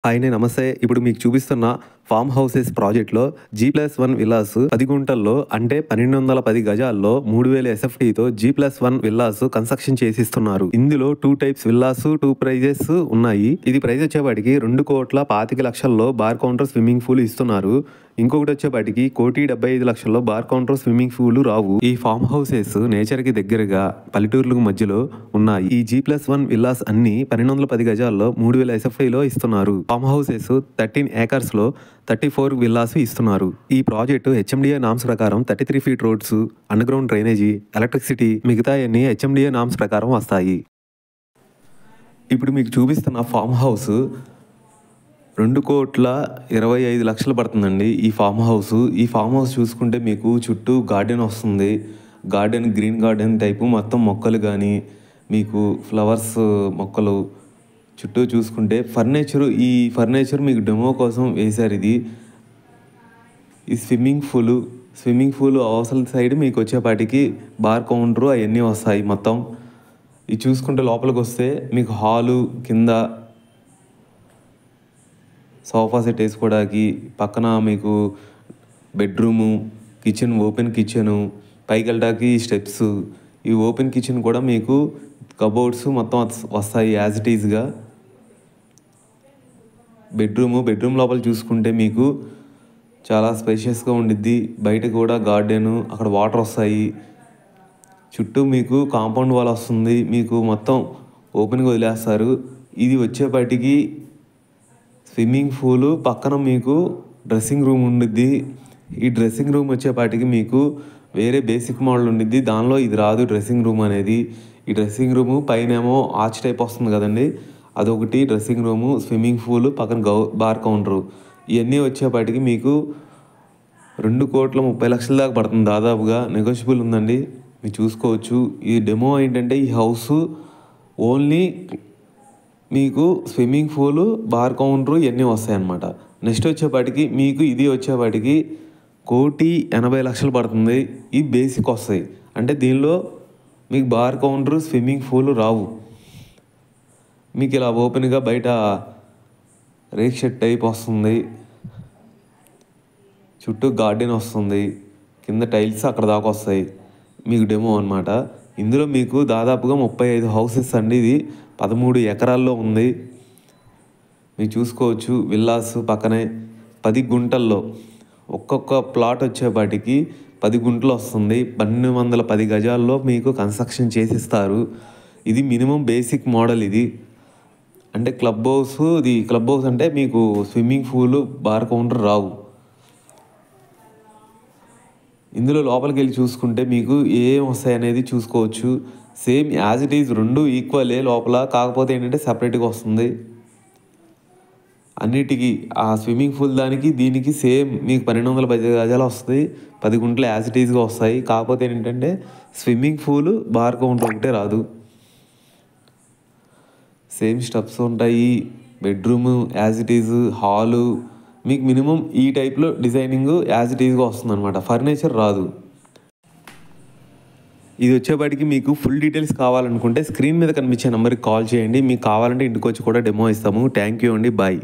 Hi నేను నమస్తే. ఇప్పుడు మీకు చూపిస్తున్న ఫార్మ్ హౌసెస్ ప్రాజెక్ట్‌లో జీ+1 విల్లాస్ 10 గుంటల్లో అంటే 1210 గజాల్లో 3000 ఎస్ఎఫ్టీతో జీ+1 విల్లాస్ కన్స్ట్రక్షన్ చేసిస్తున్నారు. ఇందులో 2 టైప్స్ విల్లాస్ 2 ప్రైజెస్ ఉన్నాయి. ఇది ప్రైస్ వచ్చేపాటికి 2,25,00,000లో బార్ కౌంటర్ స్విమ్మింగ్ పూల్ ఇస్తున్నారు. ఇంకొకటి వచ్చేపాటికి 1,75,00,000లో బార్ కౌంటర్ స్విమ్మింగ్ పూల్ రావు. ఈ ఫార్మ్ హౌసెస్ నేచర్ కి దగ్గరగా పల్లెటూర్లకు మధ్యలో ఉన్నాయి. ఈ జీ+1 విల్లాస్ అన్ని 1210 గజాల్లో 3000 ఎస్ఎఫ్టీలో ఇస్తున్నారు. ఫార్మ్ హౌసెస్ 13 ఏకర్స్ లో 34 విల్లాస్ ఇస్తున్నారు. ఈ ప్రాజెక్టు హెచ్ఎండిఏ నామ్స్ ప్రకారం 33 feet roads, under ground drainage, electricity మిగతా అన్ని హెచ్ఎండిఏ నామ్స్ ప్రకారం వస్తాయి. ఇప్పుడు మీకు చూపిస్తున్న ఫార్మ్ హౌస్ 2,25,00,000 పడుతుందండి. ఈ ఫార్మ్ హౌస్ చూసుకుంటే మీకు చుట్టూ గార్డెన్ వస్తుంది. గార్డెన్ గ్రీన్ గార్డెన్ టైపు మొత్తం మొక్కలు కానీ మీకు ఫ్లవర్స్ మొక్కలు చుట్టూ చూసుకుంటే ఈ ఫర్నిచర్ మీకు డెమో కోసం వేశారు. ఈ స్విమ్మింగ్ పూల్ అవసరం సైడ్ మీకు వచ్చేపాటికి బార్ కౌంటరు అవన్నీ వస్తాయి. మొత్తం ఇది చూసుకుంటే లోపలికి వస్తే మీకు హాలు కింద సోఫా సెట్ వేసుకోవడానికి, పక్కన మీకు బెడ్రూము, కిచెన్, ఓపెన్ కిచెను, పైకి వెళ్ళడానికి స్టెప్స్. ఈ ఓపెన్ కిచెన్ కూడా మీకు కబోర్డ్స్ మొత్తం వస్తాయి యాజ్ ఇట్ ఈజ్గా. బెడ్రూమ్ లోపల చూసుకుంటే మీకు చాలా స్పేషియస్గా ఉండిద్ది. బయట కూడా గార్డెను, అక్కడ వాటర్ వస్తాయి. చుట్టూ మీకు కాంపౌండ్ వాల్ వస్తుంది. మీకు మొత్తం ఓపెన్గా వదిలేస్తారు. ఇది వచ్చేపాటికి స్విమ్మింగ్ పూల్ పక్కన మీకు డ్రెస్సింగ్ రూమ్ ఉండిద్ది. ఈ డ్రెస్సింగ్ రూమ్ వచ్చేపాటికి మీకు వేరే బేసిక్ మోడల్ ఉండిద్ది. దానిలో ఇది రాదు డ్రెస్సింగ్ రూమ్ అనేది. ఈ డ్రెస్సింగ్ రూము పైనేమో ఆర్చ్ టైప్ వస్తుంది కదండి, అదొకటి డ్రెస్సింగ్ రూము, స్విమ్మింగ్ పూల్, పక్కన బార్ కౌంటరు. ఇవన్నీ వచ్చేపాటికి మీకు 2,30,00,000 దాకా పడుతుంది దాదాపుగా. నెగోషియబుల్ ఉందండి, మీరు చూసుకోవచ్చు. ఈ డెమో ఏంటంటే ఈ హౌస్ ఓన్లీ మీకు స్విమ్మింగ్ పూల్, బార్ కౌంటరు ఇవన్నీ వస్తాయన్నమాట. నెక్స్ట్ వచ్చేపాటికి మీకు ఇది వచ్చేపాటికి 1,80,00,000 పడుతుంది. ఈ బేసిక్ వస్తాయి. అంటే దీనిలో మీకు బార్ కౌంటరు, స్విమ్మింగ్ పూల్ రావు. మీకు ఇలా ఓపెన్గా బయట రేక్ షెడ్ టైప్ వస్తుంది. చుట్టూ గార్డెన్ వస్తుంది. కింద టైల్స్ అక్కడ దాకా వస్తాయి. మీకు డెమో అనమాట. ఇందులో మీకు దాదాపుగా 35 హౌసెస్ అండి. ఇది 13 ఎకరాల్లో ఉంది. మీరు చూసుకోవచ్చు. విల్లాస్ పక్కనే 10 గుంటల్లో ఒక్కొక్క ప్లాట్ వచ్చేపాటికి 10 గుంటలు వస్తుంది. 1210 గజాల్లో మీకు కన్స్ట్రక్షన్ చేసిస్తారు. ఇది మినిమం బేసిక్ మోడల్. ఇది అంటే క్లబ్ హౌస్ అంటే మీకు స్విమ్మింగ్ పూల్, బార్ కౌంటర్ రావు. ఇందులో లోపలికి వెళ్ళి చూసుకుంటే మీకు ఏం వస్తాయి అనేది చూసుకోవచ్చు. సేమ్ యాజ్ ఇట్ ఈజ్ 2 ఈక్వలే లోపల, కాకపోతే ఏంటంటే సపరేట్గా వస్తుంది అన్నిటికీ. ఆ స్విమ్మింగ్ పూల్ దానికి దీనికి సేమ్ మీకు 1210 గజాలు వస్తుంది. 10 గుంటలు యాజ్ ఇట్ ఈజ్గా వస్తాయి. కాకపోతే ఏంటంటే స్విమ్మింగ్ పూల్, బార్ కౌంటర్ ఒకటే రాదు. సేమ్ స్టెప్స్ ఉంటాయి. Bedroom as it is, hall మీకు మినిమం ఈ టైప్లో డిజైనింగ్ యాజ్ ఇట్ ఈజ్గా వస్తుంది అనమాట. ఫర్నిచర్ రాదు. ఇది వచ్చేపాటికి మీకు ఫుల్ డీటెయిల్స్ కావాలనుకుంటే స్క్రీన్ మీద కనిపించే నెంబర్కి కాల్ చేయండి. మీకు కావాలంటే ఇంటికి వచ్చి కూడా డెమో ఇస్తాము. థ్యాంక్ యూ అండి. బాయ్.